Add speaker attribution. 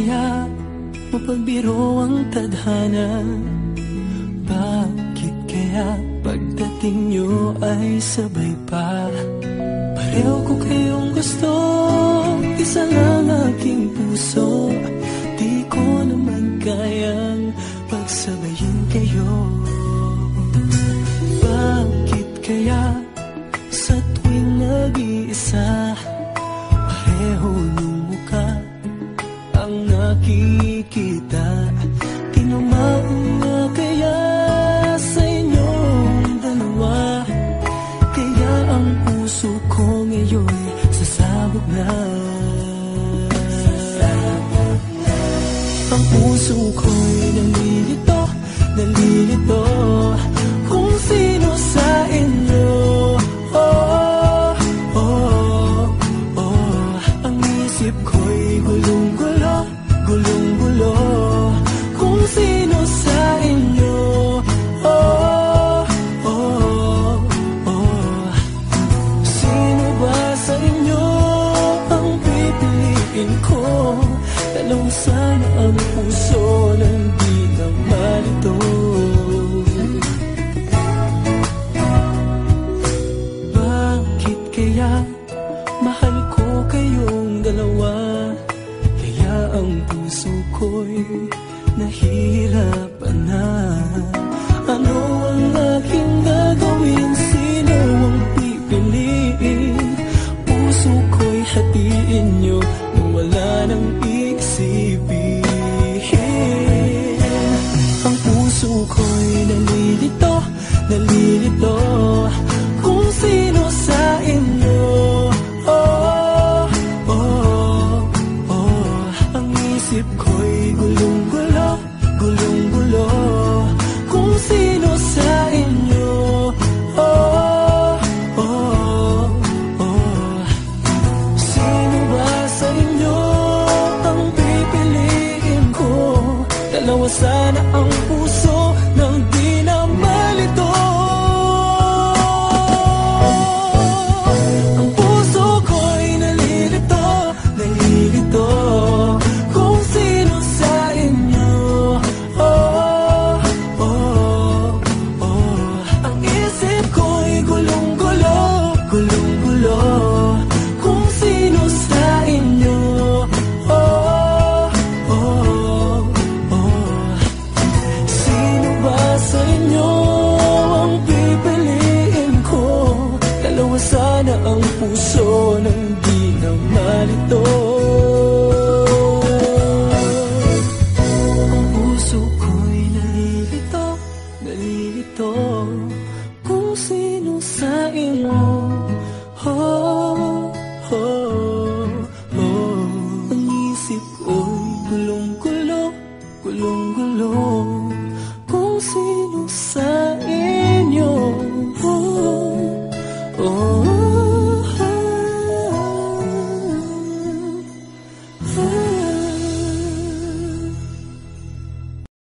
Speaker 1: kaya mapagbiro ang tadhana? Bakit kaya pagdating nyo ay sabay pa? Pareho ko kayong gusto, isa lang aking puso. Di ko naman kayang pagsabayin kayo. Bakit kaya sa tuwing nag-iisa, pareho ng mukha ang nakikita? Tinamaan nga kaya sa inyong dalawa, kaya ang puso ko ngayon sasabog na. Ang puso ko'y nalilito, nalilito kung sino sa inyo. Oh, oh, oh. Ang isip ko'y gulong-gulo, gulong-gulo kung sino sa inyo. Oh, oh, oh. Sino ba sa inyo ang pipiliin ko? Dalawang sana ang puso nang di na malito. Bakit kaya mahal ko kayong dalawa, kaya ang puso ko'y nahihirapan na? Ano ang aking gagawin? Sino ang pipiliin? Puso ko'y hatiin nyo nang wala nang isipin. Ang puso ko'y nalilito, nalilito kung sino sa inyo. Oh, oh, oh. Ang isip ko'y gulong-gulo, gulong-gulo kung sino sa inyo. Oh, oh, oh. Sino ba sa inyo ang pipiliin ko? Dalawa sana ang puso nang di na malito. Ang puso ko'y nalilito, nalilito kung sino sa inyo. Oh, oh, oh. Ang isip ko'y gulong-gulo, gulong-gulo kung sino sa inyo. Oh, oh, oh. Sino ba sa inyo ang pipiliin ko? Dalawa sana ang puso nang di na malito. Ang puso ko'y nalilito, nalilito kung sino sa inyo. Oh,